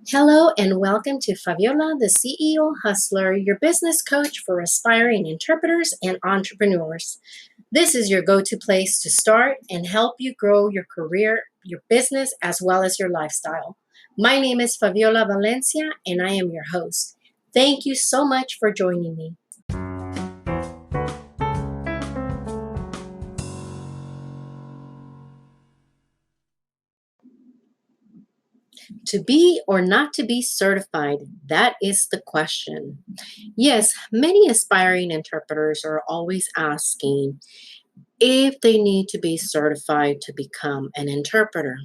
Hello and welcome to Faviola, the CEO Hustler, your business coach for aspiring interpreters and entrepreneurs. This is your go-to place to start and help you grow your career, your business, as well as your lifestyle. My name is Faviola Valencia and I am your host. Thank you so much for joining me. To be or not to be certified, that is the question. Yes, many aspiring interpreters are always asking if they need to be certified to become an interpreter.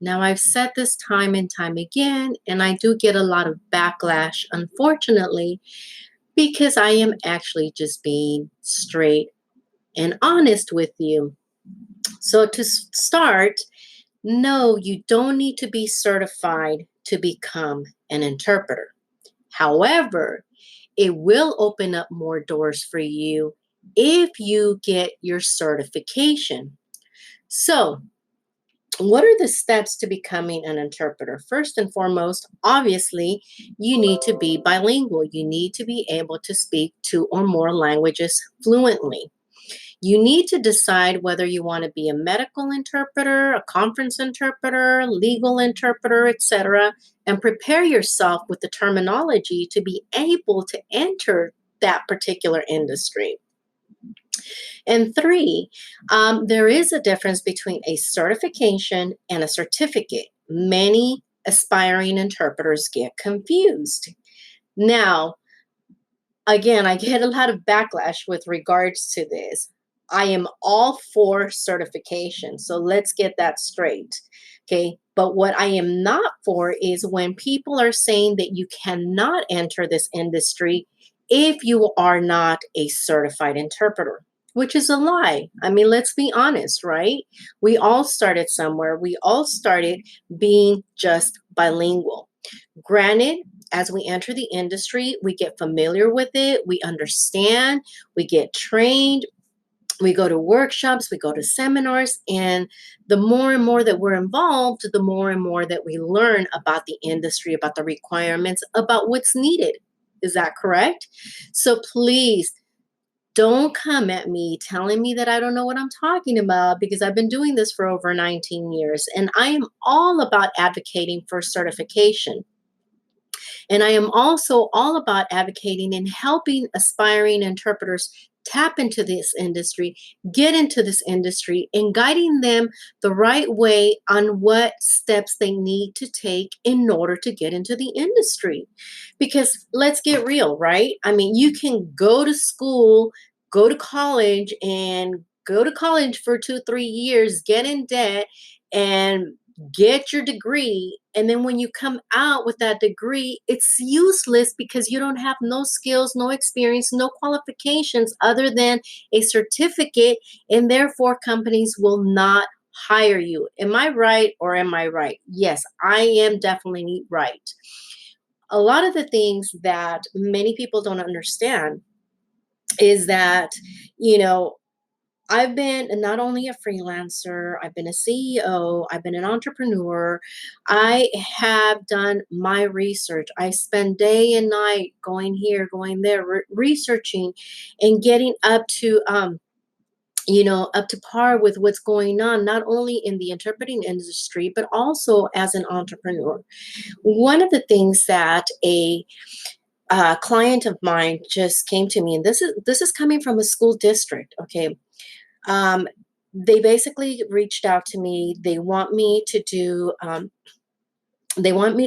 Now, I've said this time and time again, and I do get a lot of backlash, unfortunately, because I am actually just being straight and honest with you. So, to start, no, you don't need to be certified to become an interpreter. However, it will open up more doors for you if you get your certification. So, what are the steps to becoming an interpreter? First and foremost, obviously, you need to be bilingual. You need to be able to speak two or more languages fluently. You need to decide whether you want to be a medical interpreter, a conference interpreter, legal interpreter, etc., and prepare yourself with the terminology to be able to enter that particular industry. And three, there is a difference between a certification and a certificate. Many aspiring interpreters get confused. Now, again, I get a lot of backlash with regards to this. I am all for certification, so let's get that straight. Okay. But what I am not for is when people are saying that you cannot enter this industry if you are not a certified interpreter, which is a lie. I mean, let's be honest, right? We all started somewhere. We all started being just bilingual. Granted, as we enter the industry, we get familiar with it, we understand, we get trained, we go to workshops, we go to seminars, and the more and more that we're involved, the more and more that we learn about the industry, about the requirements, about what's needed. Is that correct? So please don't come at me telling me that I don't know what I'm talking about because I've been doing this for over 19 years and I am all about advocating for certification. And I am also all about advocating and helping aspiring interpreters tap into this industry, get into this industry, and guiding them the right way on what steps they need to take in order to get into the industry. Because let's get real, right? I mean, you can go to school, go to college, and go to college for 2, 3 years, get in debt, and get your degree, and then when you come out with that degree it's useless because you don't have no skills, no experience, no qualifications other than a certificate, and therefore companies will not hire you. Am I right or am I right? Yes, I am definitely right. A lot of the things that many people don't understand is that, you know, I've been not only a freelancer, I've been a CEO, I've been an entrepreneur. I have done my research. I spend day and night going here, going there, researching and getting up to par with what's going on, not only in the interpreting industry, but also as an entrepreneur. One of the things that a client of mine just came to me, and this is coming from a school district, okay? Um, they basically reached out to me. They want me to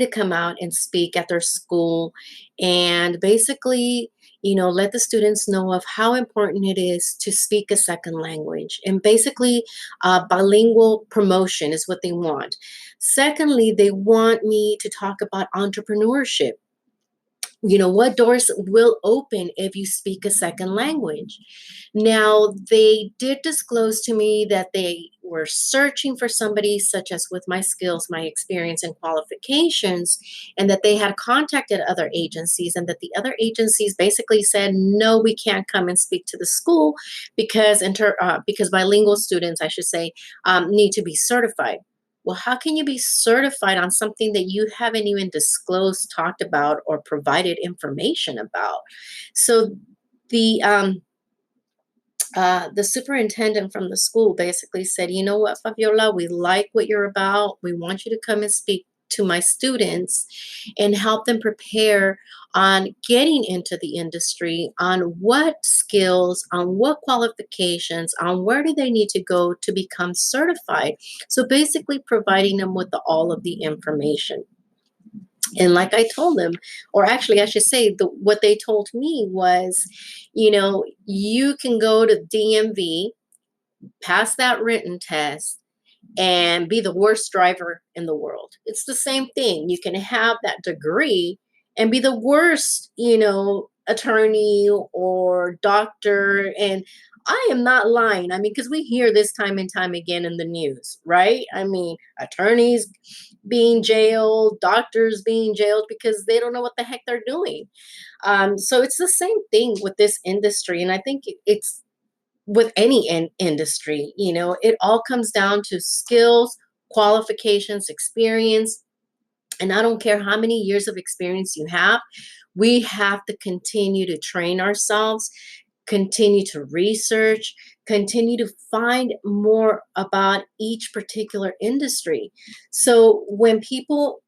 come out and speak at their school and basically, let the students know of how important it is to speak a second language. And basically, bilingual promotion is what they want. Secondly, they want me to talk about entrepreneurship. What doors will open if you speak a second language. Now, they did disclose to me that they were searching for somebody such as with my skills, my experience, and qualifications, and that they had contacted other agencies, and that the other agencies basically said, no, we can't come and speak to the school because bilingual students, I should say, need to be certified. Well, how can you be certified on something that you haven't even disclosed, talked about, or provided information about? So the the superintendent from the school basically said, you know what, Fabiola, we like what you're about. We want you to come and speak to my students and help them prepare on getting into the industry, on what skills, on what qualifications, on where do they need to go to become certified. So basically providing them with all of the information. And like I told them, or actually I should say, what they told me was, you can go to DMV, pass that written test, and be the worst driver in the world. It's the same thing. You can have that degree and be the worst, attorney or doctor. And I am not lying. I mean, because we hear this time and time again in the news, right? I mean, attorneys being jailed, doctors being jailed because they don't know what the heck they're doing. So it's the same thing with this industry. And I think it's with any industry, it all comes down to skills, qualifications, experience. And I don't care how many years of experience you have, we have to continue to train ourselves, continue to research, continue to find more about each particular industry. So when people,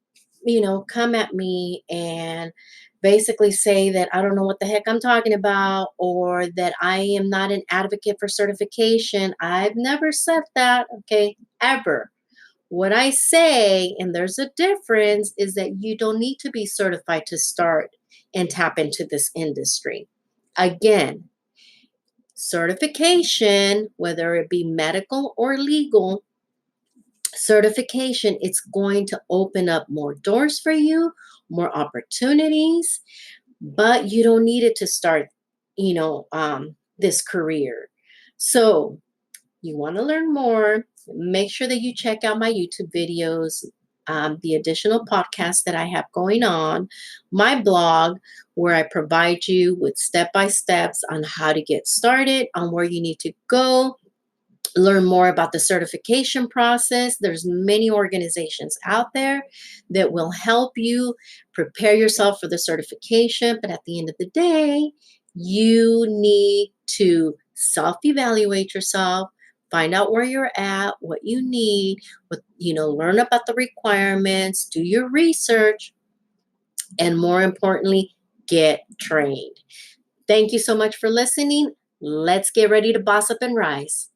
come at me and basically say that I don't know what the heck I'm talking about, or that I am not an advocate for certification, I've never said that, okay, ever. What I say, and there's a difference, is that you don't need to be certified to start and tap into this industry. Again, certification, whether it be medical or legal, certification, it's going to open up more doors for you, more opportunities, but you don't need it to start, this career. So you want to learn more, make sure that you check out my YouTube videos, the additional podcasts that I have going on, my blog, where I provide you with step by steps on how to get started, on where you need to go, learn more about the certification process. There's many organizations out there that will help you prepare yourself for the certification. But at the end of the day, you need to self-evaluate yourself, find out where you're at, what you need, learn about the requirements, do your research, and more importantly, get trained. Thank you so much for listening. Let's get ready to boss up and rise.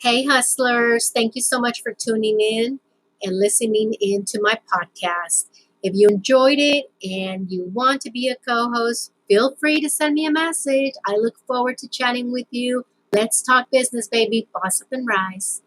Hey, hustlers. Thank you so much for tuning in and listening in to my podcast. If you enjoyed it and you want to be a co host, feel free to send me a message. I look forward to chatting with you. Let's talk business, baby. Boss up and rise.